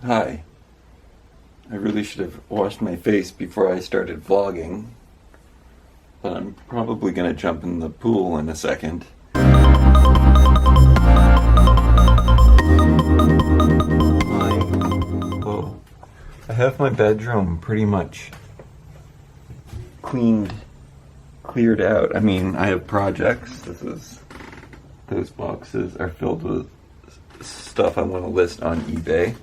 Hi. I really should have washed my face before I started vlogging, but I'm probably gonna jump in the pool in a second. Oh, I have my bedroom pretty much cleared out. I mean, I have projects. Those boxes are filled with stuff I want to list on eBay.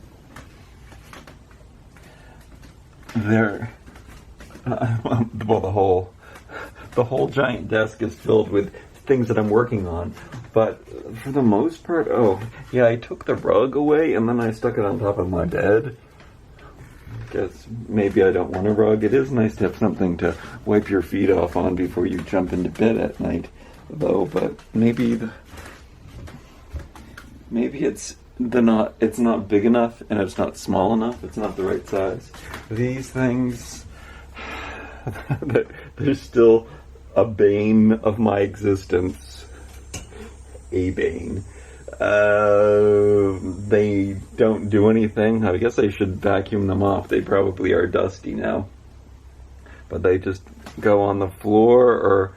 Well, the whole giant desk is filled with things that I'm working on, but for the most part, oh yeah, I took the rug away and then I stuck it on top of my bed. Guess maybe I don't want a rug. It is nice to have something to wipe your feet off on before you jump into bed at night, though. But maybe it's not big enough and it's not small enough. It's not the right size. These things, they're still a bane of my existence. A bane. They don't do anything. I guess I should vacuum them off. They probably are dusty now. But they just go on the floor or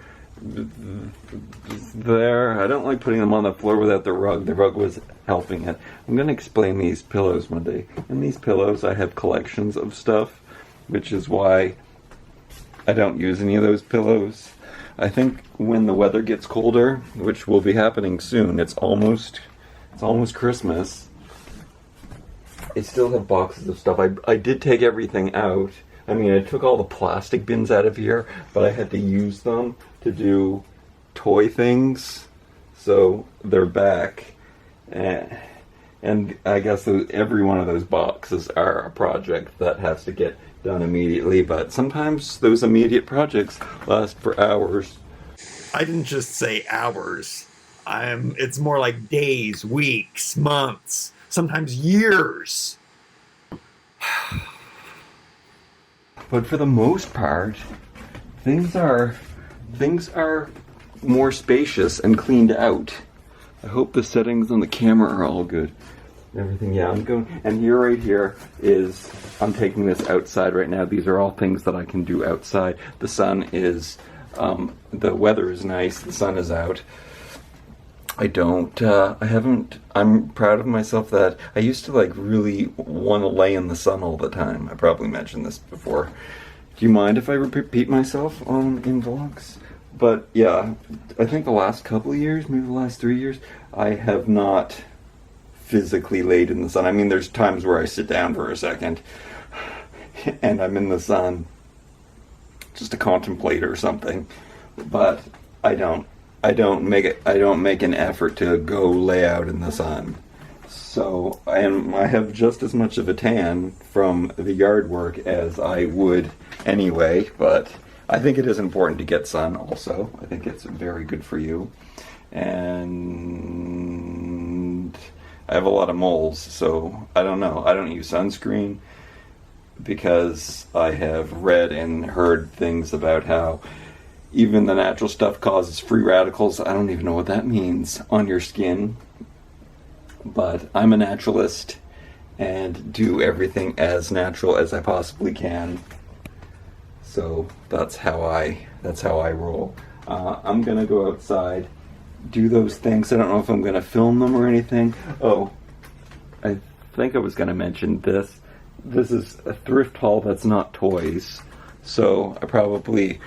there. I don't like putting them on the floor without the rug. The rug was helping it. I'm going to explain these pillows one day. In these pillows I have collections of stuff, which is why I don't use any of those pillows. I think when the weather gets colder, which will be happening soon, it's almost Christmas, I still have boxes of stuff. I did take everything out. I mean, I took all the plastic bins out of here, but I had to use them to do toy things, so they're back. And I guess every one of those boxes are a project that has to get done immediately, but sometimes those immediate projects last for hours. I didn't just say hours. It's more like days, weeks, months, sometimes years. But for the most part, things are more spacious and cleaned out. I hope the settings on the camera are all good. Everything, yeah, I'm going, and here, right here is, I'm taking this outside right now. These are all things that I can do outside. The sun is, the weather is nice, the sun is out. I'm proud of myself that I used to like really want to lay in the sun all the time. I probably mentioned this before. Do you mind if I repeat myself in vlogs? But yeah, I think the last couple of years, maybe the last 3 years, I have not physically laid in the sun. I mean, there's times where I sit down for a second and I'm in the sun just to contemplate or something, but I don't make an effort to go lay out in the sun. So I have just as much of a tan from the yard work as I would anyway, but I think it is important to get sun also. I think it's very good for you. And I have a lot of moles, so I don't know. I don't use sunscreen because I have read and heard things about how even the natural stuff causes free radicals. I don't even know what that means on your skin. But I'm a naturalist and do everything as natural as I possibly can. So that's how I roll. I'm gonna go outside, do those things. I don't know if I'm gonna film them or anything. Oh, I think I was gonna mention this. This is a thrift haul that's not toys, so I probably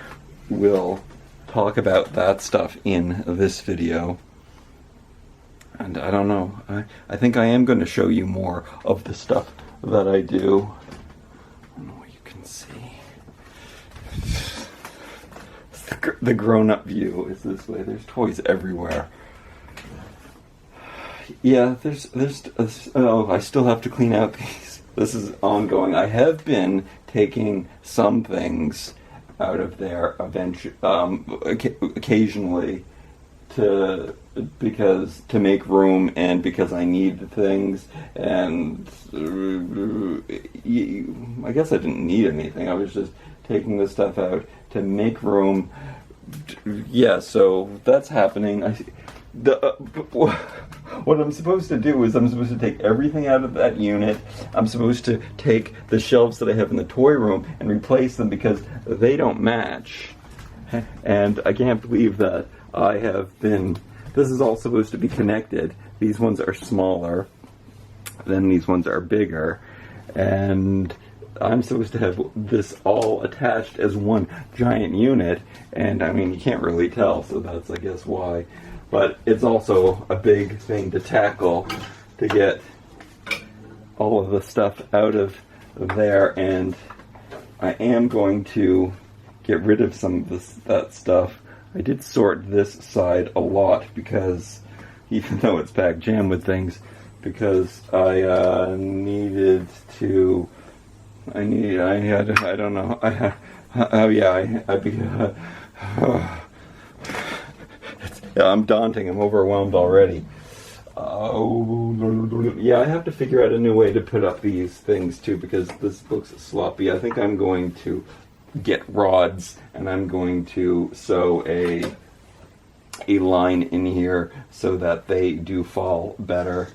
will talk about that stuff in this video. And I don't know, I think I am going to show you more of the stuff that I do. I don't know what you can see. The grown-up view is this way. There's toys everywhere. Yeah, oh, I still have to clean out these. This is ongoing. I have been taking some things out of there occasionally to make room and because I need things, and I guess I didn't need anything. I was just taking this stuff out to make room. Yeah, so that's happening. what I'm supposed to do is I'm supposed to take everything out of that unit. I'm supposed to take the shelves that I have in the toy room and replace them because they don't match. And I can't believe that I have been... This is all supposed to be connected. These ones are smaller, then these ones are bigger, and I'm supposed to have this all attached as one giant unit, and I mean, you can't really tell, so that's, I guess, why. But it's also a big thing to tackle to get all of the stuff out of there, and I am going to get rid of some of that stuff. I did sort this side a lot because, even though it's packed jam with things, because I needed to. I don't know. I'm daunting. I'm overwhelmed already. Yeah, I have to figure out a new way to put up these things too because this looks sloppy. I think I'm going to get rods and I'm going to sew a line in here so that they do fall better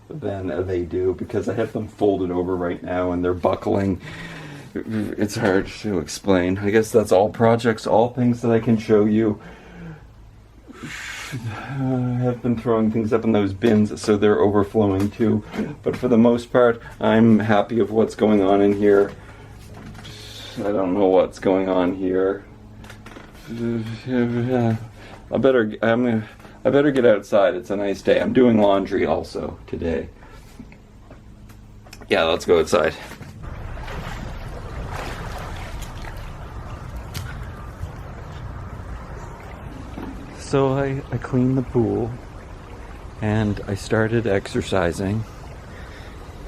than they do because I have them folded over right now and they're buckling. It's hard to explain. I guess that's all projects, all things that I can show you. I have been throwing things up in those bins so they're overflowing too, but for the most part I'm happy with what's going on in here. I don't know what's going on here. I better get outside. It's a nice day. I'm doing laundry also today. Yeah, let's go outside. So I cleaned the pool and I started exercising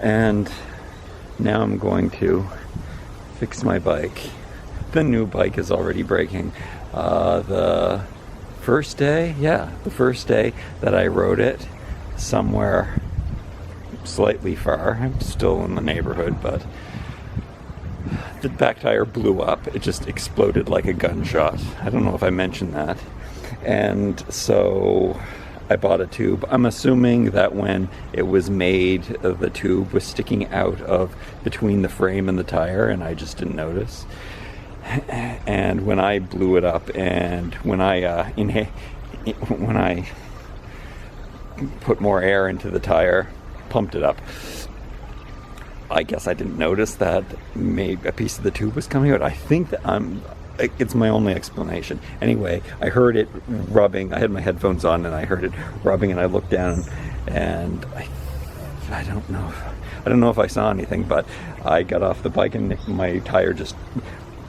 and now I'm going to fix my bike. The new bike is already breaking. The first day that I rode it somewhere slightly far, I'm still in the neighborhood, but the back tire blew up. It just exploded like a gunshot. I don't know if I mentioned that. And so I bought a tube. I'm assuming that when it was made, the tube was sticking out of between the frame and the tire, and I just didn't notice. And when I blew it up, and when I put more air into the tire, pumped it up, I guess I didn't notice that maybe a piece of the tube was coming out. I think that it's my only explanation. Anyway, I heard it rubbing. I had my headphones on and I heard it rubbing and I looked down and I don't know if I saw anything, but I got off the bike and my tire just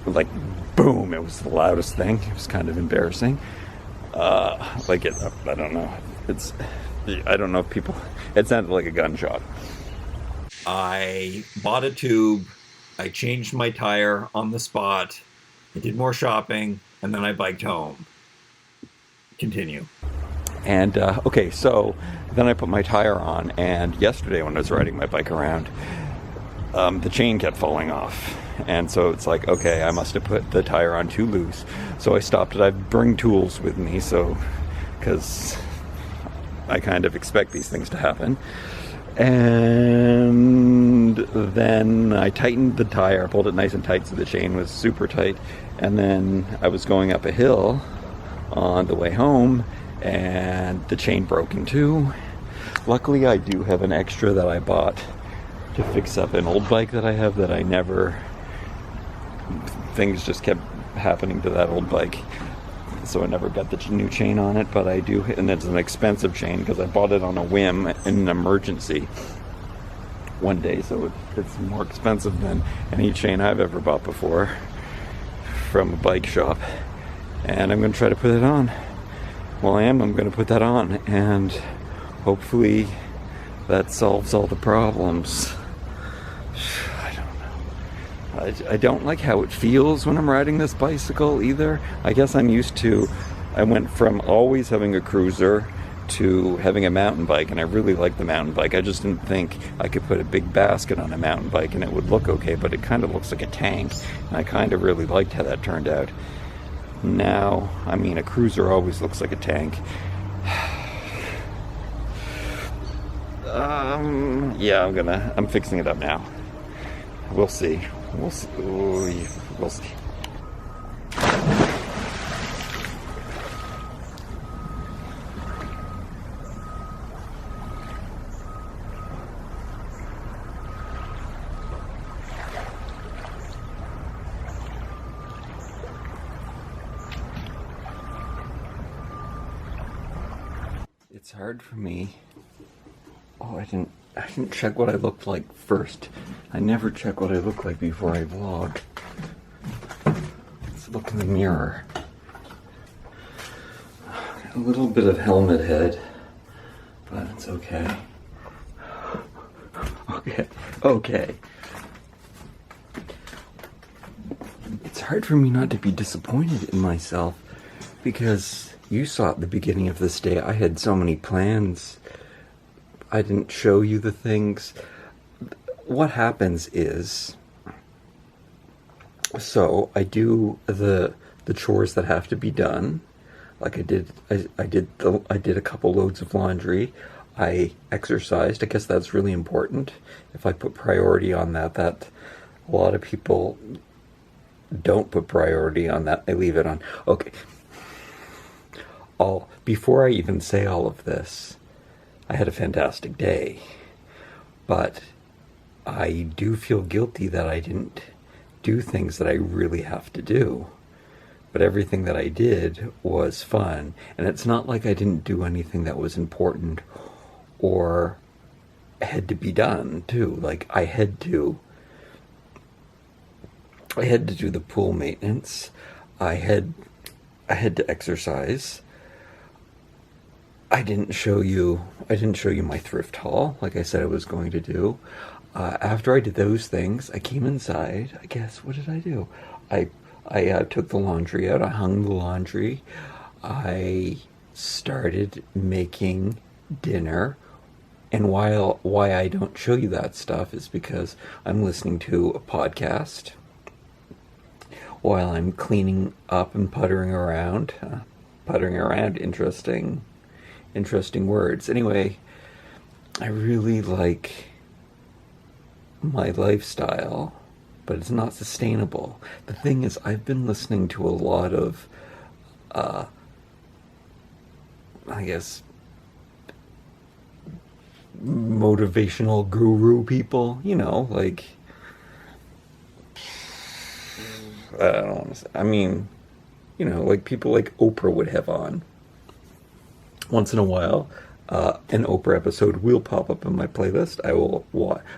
like boom. It was the loudest thing. It was kind of embarrassing. I don't know. I don't know if people, it sounded like a gunshot. I bought a tube. I changed my tire on the spot. I did more shopping, and then I biked home. Continue. And, okay, so then I put my tire on, and yesterday when I was riding my bike around, the chain kept falling off. And so it's like, okay, I must have put the tire on too loose. So I stopped it. I bring tools with me, because I kind of expect these things to happen. And then I tightened the tire, pulled it nice and tight so the chain was super tight. And then I was going up a hill on the way home and the chain broke in two. Luckily I do have an extra that I bought to fix up an old bike that I have that I never... Things just kept happening to that old bike. So I never got the new chain on it, but I do, and it's an expensive chain because I bought it on a whim in an emergency one day, so it's more expensive than any chain I've ever bought before from a bike shop. And I'm going to try to put it on. Well, I'm going to put that on, and hopefully that solves all the problems. I don't like how it feels when I'm riding this bicycle either. I guess I went from always having a cruiser to having a mountain bike, and I really like the mountain bike. I just didn't think I could put a big basket on a mountain bike and it would look okay, but it kind of looks like a tank, and I kind of really liked how that turned out. Now, I mean, a cruiser always looks like a tank. Yeah, I'm fixing it up now. We'll see. We'll see. We'll see. It's hard for me. Oh, I didn't check what I looked like first. I never check what I look like before I vlog. Let's look in the mirror. A little bit of helmet head, but it's okay. Okay. It's hard for me not to be disappointed in myself because you saw at the beginning of this day I had so many plans. I didn't show you the things. What happens is, so I do the chores that have to be done. Like I did a couple loads of laundry. I exercised. I guess that's really important. If I put priority on that a lot of people don't put priority on that. They leave it on. Okay. Before I even say all of this, I had a fantastic day, but I do feel guilty that I didn't do things that I really have to do. But everything that I did was fun, and it's not like I didn't do anything that was important or had to be done too. Like I had to do the pool maintenance. I had to exercise. I didn't show you my thrift haul like I said I was going to do. After I did those things, I came inside. I guess, what did I do? I took the laundry out. I hung the laundry. I started making dinner. And why I don't show you that stuff is because I'm listening to a podcast while I'm cleaning up and puttering around. Interesting words. Anyway, I really like my lifestyle, but it's not sustainable. The thing is, I've been listening to a lot of, I guess, motivational guru people, like, I don't want to say, I mean, like people like Oprah would have on. Once in a while, an Oprah episode will pop up in my playlist. I will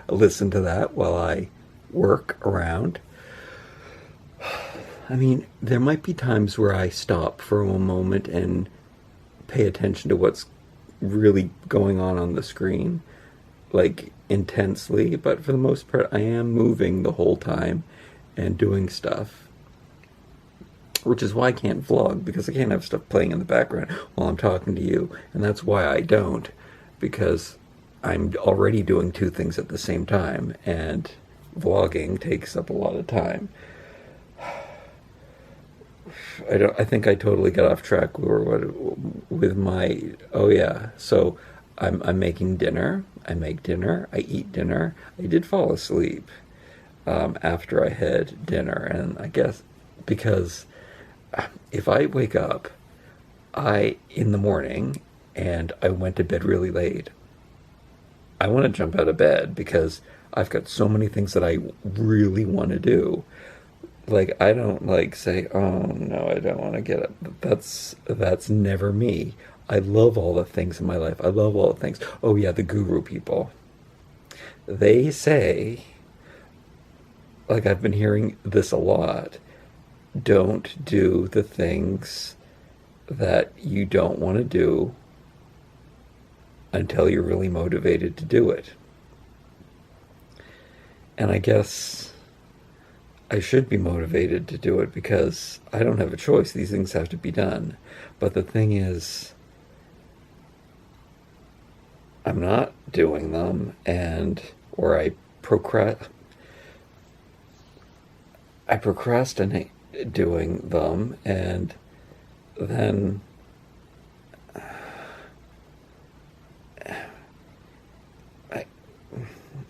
listen to that while I work around. I mean, there might be times where I stop for a moment and pay attention to what's really going on the screen, like intensely, but for the most part I am moving the whole time and doing stuff, which is why I can't vlog, because I can't have stuff playing in the background while I'm talking to you, and that's why I don't, because I'm already doing two things at the same time, and vlogging takes up a lot of time. I think I totally got off track with my, oh yeah, so I'm making dinner, I make dinner, I eat dinner. I did fall asleep after I had dinner, and I guess because if I wake up in the morning and I went to bed really late, I want to jump out of bed because I've got so many things that I really want to do. Like, I don't say, oh no, I don't want to get up. That's never me. I love all the things in my life. I love all the things. Oh yeah, the guru people. They say, like I've been hearing this a lot, don't do the things that you don't want to do until you're really motivated to do it. And I guess I should be motivated to do it because I don't have a choice. These things have to be done. But the thing is, I'm not doing them, or I procrastinate doing them, and then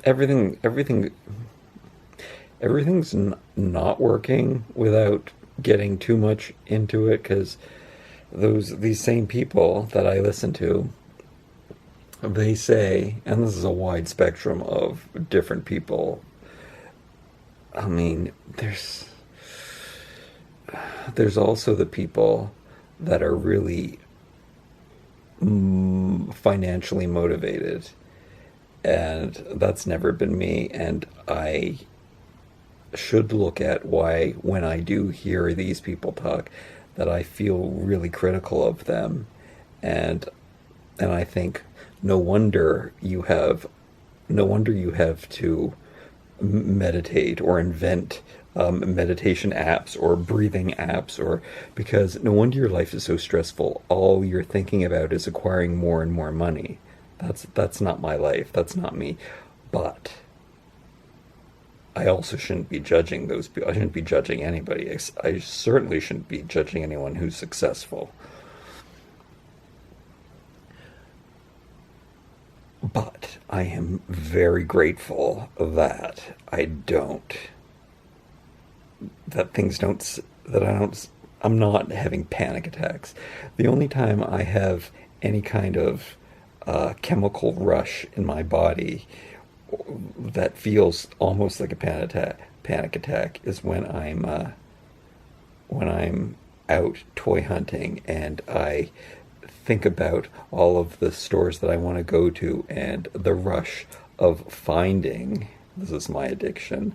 everything everything's not working without getting too much into it, because these same people that I listen to, they say, and this is a wide spectrum of different people. I mean, there's also the people that are really financially motivated, and that's never been me. And I should look at why, when I do hear these people talk, that I feel really critical of them, and I think no wonder you have to meditate or invent meditation apps or breathing apps, or because no wonder your life is so stressful. All you're thinking about is acquiring more and more money. That's not my life. That's not me. But I also shouldn't be judging those people. I shouldn't be judging anybody. I certainly shouldn't be judging anyone who's successful. But I am very grateful that I'm not having panic attacks. The only time I have any kind of chemical rush in my body that feels almost like a panic attack is when I'm out toy hunting, and I think about all of the stores that I want to go to, and the rush of finding, this is my addiction,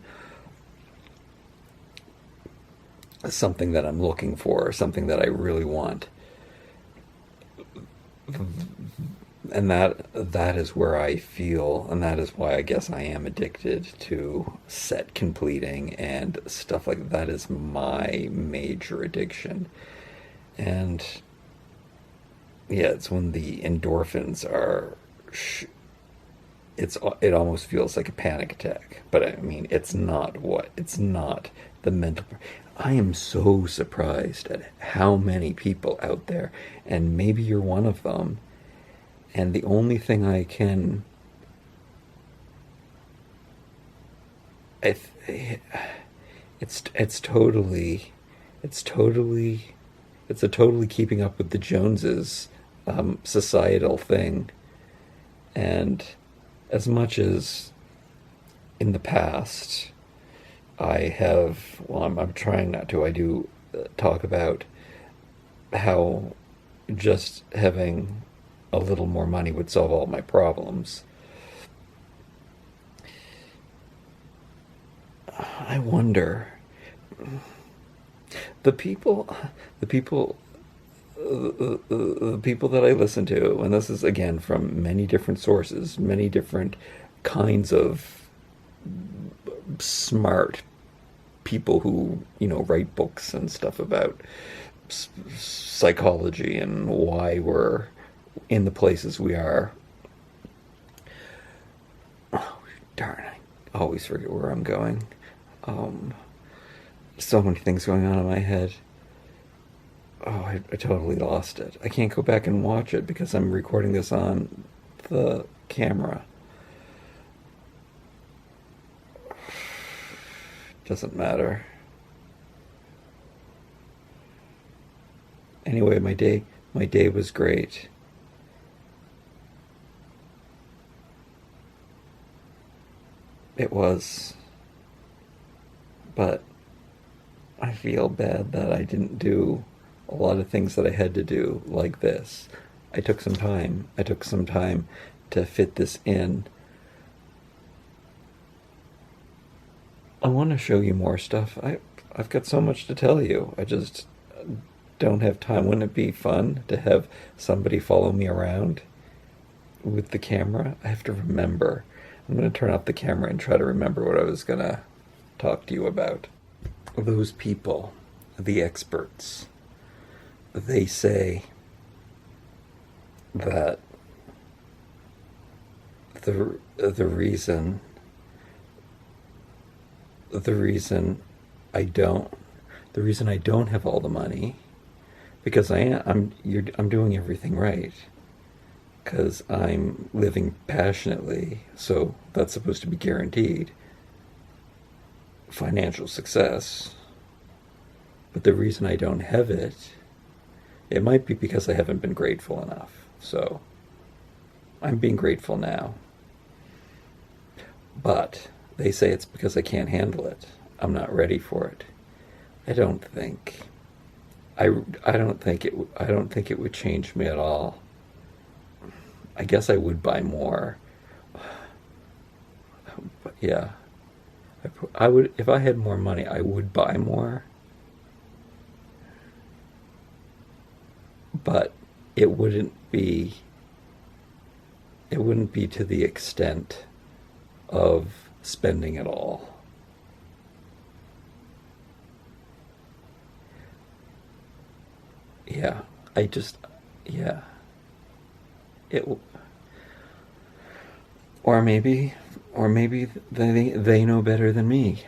something that I'm looking for, something that I really want. And that is where I feel, and that is why I guess I am addicted to set completing and stuff like that. Is my major addiction. And yeah, it's when the endorphins are it almost feels like a panic attack. But I mean, it's not the mental. I am so surprised at how many people out there, and maybe you're one of them. And the only thing I can, it's totally keeping up with the Joneses societal thing. And as much as in the past I'm trying not to, I do talk about how just having a little more money would solve all my problems. I wonder, the people that I listen to, and this is again from many different sources, many different kinds of smart people who, write books and stuff about psychology and why we're in the places we are. Oh, darn, I always forget where I'm going. So many things going on in my head. Oh, I totally lost it. I can't go back and watch it because I'm recording this on the camera. Doesn't matter. Anyway, my day was great. It was. But I feel bad that I didn't do a lot of things that I had to do like this. I took some time. To fit this in. I want to show you more stuff. I've got so much to tell you. I just don't have time. Wouldn't it be fun to have somebody follow me around with the camera? I have to remember. I'm going to turn off the camera and try to remember what I was going to talk to you about. Those people, the experts, they say that the reason I don't have all the money, because I'm doing everything right, because I'm living passionately, so that's supposed to be guaranteed financial success. But the reason I don't have it, it might be because I haven't been grateful enough. So I'm being grateful now. But they say it's because I can't handle it. I'm not ready for it. I don't think. I don't think it would change me at all. I guess I would buy more. But yeah. I would, if I had more money, I would buy more. But it wouldn't be to the extent of spending it all. Yeah, yeah. It, or maybe they know better than me.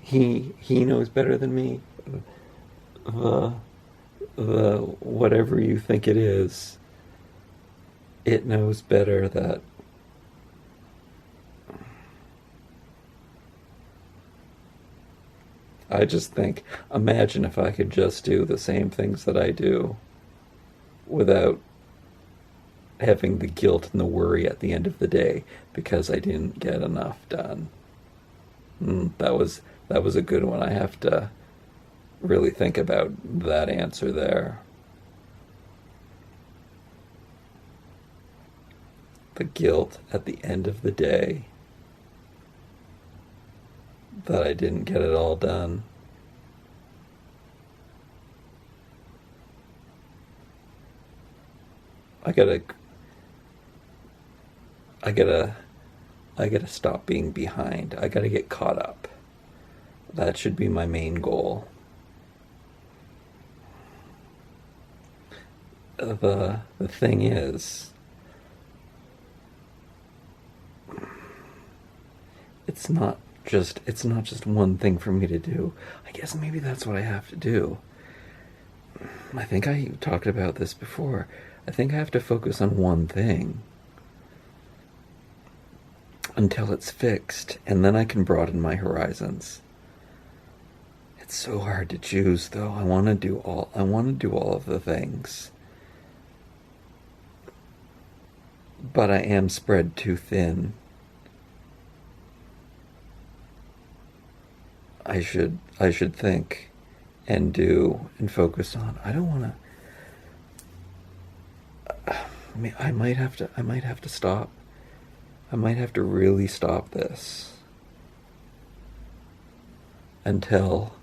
He knows better than me. The whatever you think it is, it knows better that I just think, imagine if I could just do the same things that I do without having the guilt and the worry at the end of the day because I didn't get enough done. That was a good one. I have to really think about that answer there. The guilt at the end of the day that I didn't get it all done. I gotta stop being behind. I gotta get caught up. That should be my main goal. The thing is, it's not just one thing for me to do. I guess maybe that's what I have to do. I think I talked about this before. I think I have to focus on one thing until it's fixed, and then I can broaden my horizons. It's so hard to choose, though. I want to do all of the things. But I am spread too thin. I should think and do and focus on. I don't want to. I might have to stop. I might have to really stop this until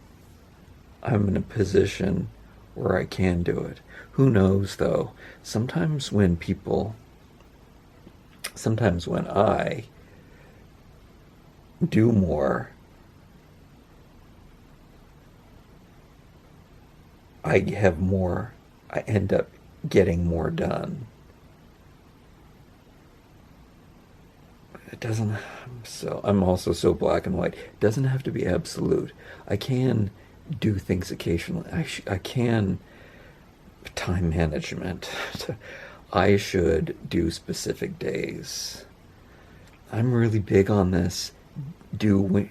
I'm in a position where I can do it. Who knows, though? Sometimes when I do more, I end up getting more done. It doesn't, I'm also so black and white. It doesn't have to be absolute. I can do things occasionally. I can time management. I should do specific days. I'm really big on this. Do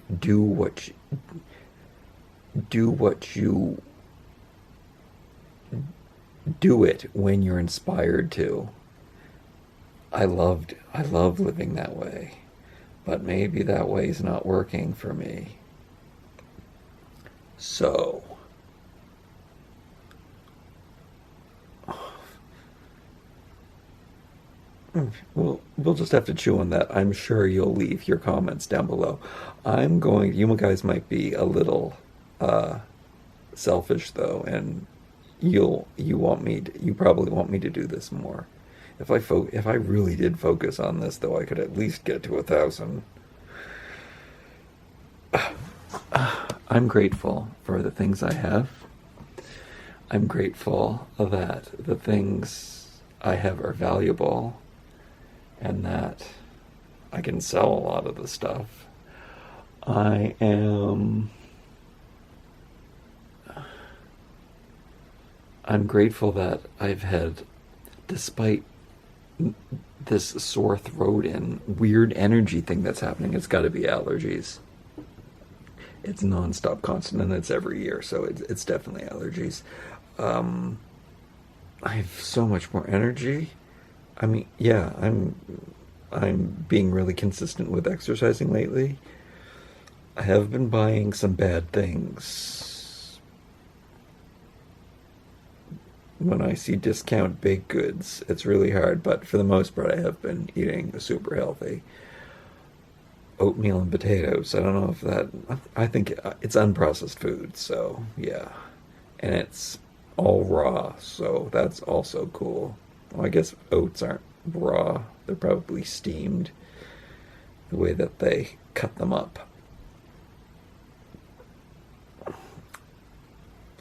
it when you're inspired to. I love living that way, but maybe that way is not working for me. So, we'll just have to chew on that. I'm sure you'll leave your comments down below. You guys might be a little selfish though, and you probably want me to do this more. If I really did focus on this, though, I could at least get to 1,000. I'm grateful for the things I have. I'm grateful that the things I have are valuable and that I can sell a lot of the stuff. I'm grateful that I've had, despite this sore throat and weird energy thing that's happening. It's got to be allergies. It's nonstop, constant, and it's every year, so it's definitely allergies. I have so much more energy. I mean, yeah, I'm being really consistent with exercising lately. I have been buying some bad things. When I see discount baked goods, it's really hard, but for the most part, I have been eating super healthy. Oatmeal and potatoes. I don't know if that. I think it's unprocessed food, so yeah. And it's all raw, so that's also cool. Well, I guess oats aren't raw, they're probably steamed, the way that they cut them up.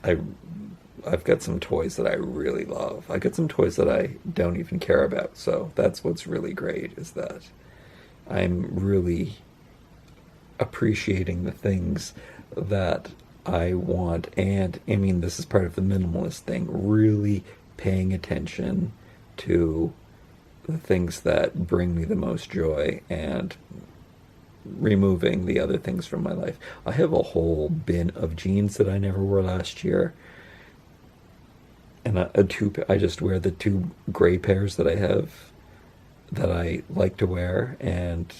I've got some toys that I really love. I got some toys that I don't even care about, so that's what's really great, is that I'm really appreciating the things that I want, and I mean, this is part of the minimalist thing, really paying attention to the things that bring me the most joy and removing the other things from my life. I have a whole bin of jeans that I never wore last year, and I just wear the two gray pairs that I have that I like to wear, and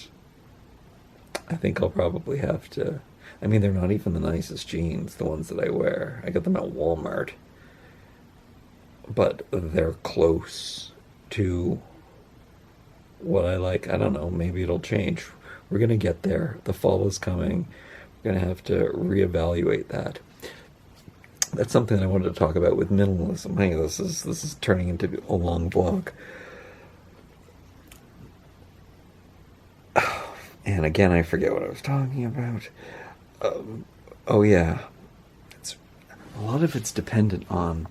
I think I'll probably have to. I mean, they're not even the nicest jeans, the ones that I wear. I got them at Walmart, but they're close to what I like. I don't know, maybe it'll change. We're gonna get there. The fall is coming. We're gonna have to reevaluate that. That's something that I wanted to talk about with minimalism. Hey, this is turning into a long vlog. And again, I forget what I was talking about. Oh yeah, it's a lot of it's dependent on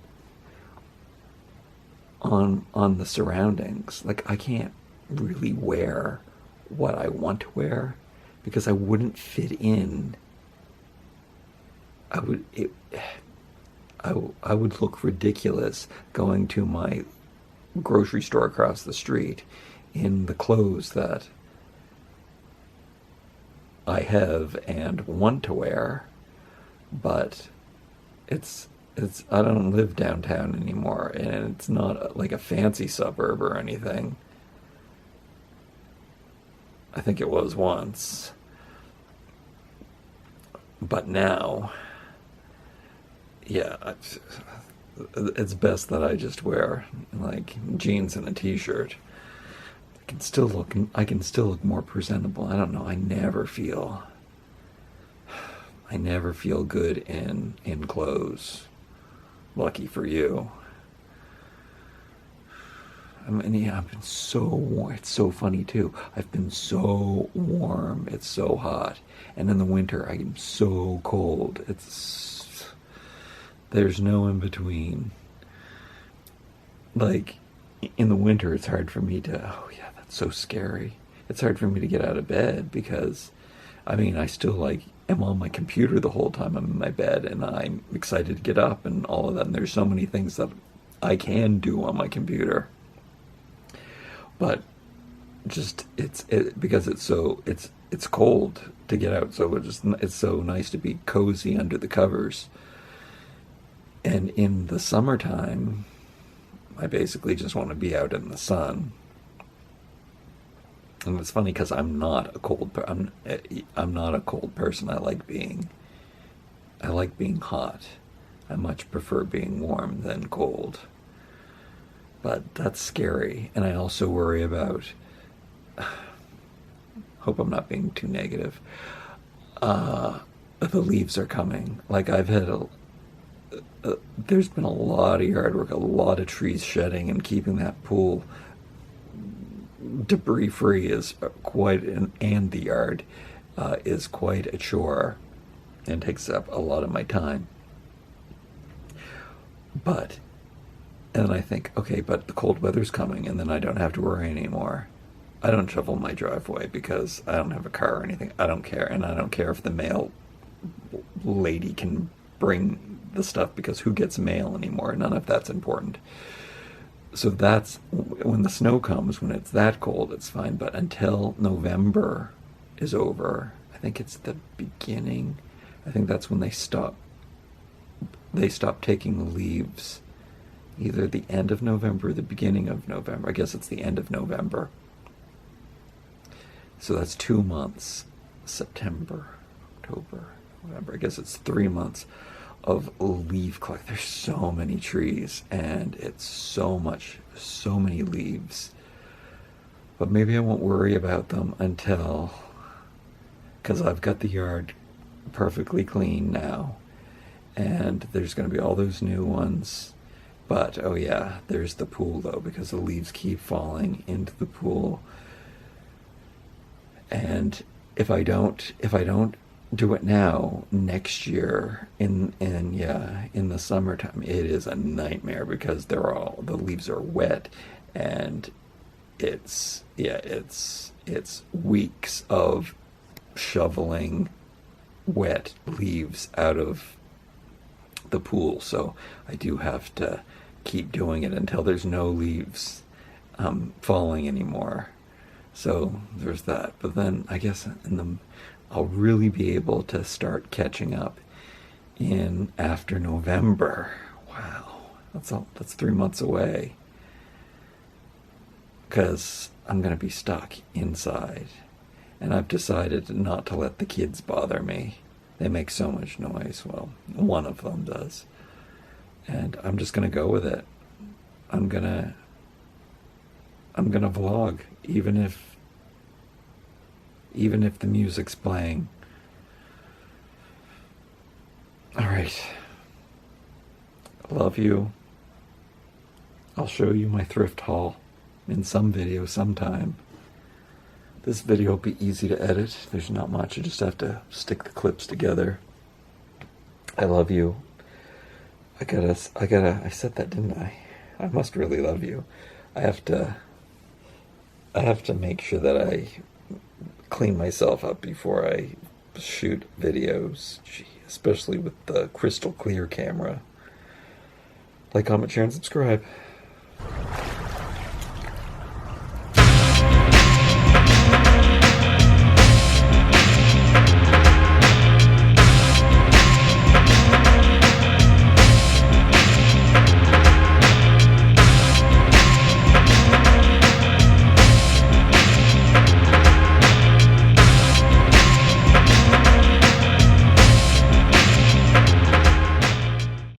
the surroundings. Like, I can't really wear what I want to wear because I wouldn't fit in. I would look ridiculous going to my grocery store across the street in the clothes that I have and want to wear, but it's I don't live downtown anymore, and it's not like a fancy suburb or anything. I think it was once, but now, yeah, it's best that I just wear like jeans and a t-shirt. I can still look more presentable. I don't know. I never feel good in clothes. Lucky for you. I mean, yeah, I've been so warm. It's so funny too. I've been so warm. It's so hot, and in the winter I am so cold. There's no in between. Like, in the winter, it's hard for me to. Oh yeah, that's so scary. It's hard for me to get out of bed because, I mean, I still am on my computer the whole time I'm in my bed, and I'm excited to get up and all of that. And there's so many things that I can do on my computer, but just because it's cold to get out. So it's so nice to be cozy under the covers. And in the summertime, I basically just want to be out in the sun. And it's funny because I'm not a cold person. I like being hot. I much prefer being warm than cold. But that's scary, and I also worry about. Hope I'm not being too negative. The leaves are coming. Like, I've had there's been a lot of yard work, a lot of trees shedding, and keeping that pool debris free is and the yard is quite a chore and takes up a lot of my time. And then I think, okay, but the cold weather's coming, and then I don't have to worry anymore. I don't shovel my driveway because I don't have a car or anything. I don't care, and I don't care if the mail lady can bring the stuff, because who gets mail anymore? None of that's important. So that's when the snow comes, when it's that cold, it's fine. But until November is over, I think it's the beginning. I think that's when they stop. They stop taking the leaves. Either the end of November or the beginning of November. I guess it's the end of November. So that's 2 months. September, October, November. I guess it's 3 months of leaf collect. There's so many trees and it's so many leaves. But maybe I won't worry about them until, because I've got the yard perfectly clean now. And there's going to be all those new ones. But, oh yeah, there's the pool though, because the leaves keep falling into the pool. And if I don't do it now, next year in the summertime, it is a nightmare because the leaves are wet, and it's weeks of shoveling wet leaves out of the pool. So I do have to keep doing it until there's no leaves falling anymore. So there's that. But then I guess I'll really be able to start catching up in after November. Wow, that's 3 months away. Because I'm going to be stuck inside. And I've decided not to let the kids bother me. They make so much noise. Well, one of them does. And I'm just going to go with it. I'm going to vlog, even if the music's playing. All right. I love you. I'll show you my thrift haul in some video sometime. This video will be easy to edit. There's not much. I just have to stick the clips together. I love you. I said that, didn't I? I must really love you. I have to make sure that I clean myself up before I shoot videos, especially with the crystal clear camera. Like, comment, share, and subscribe.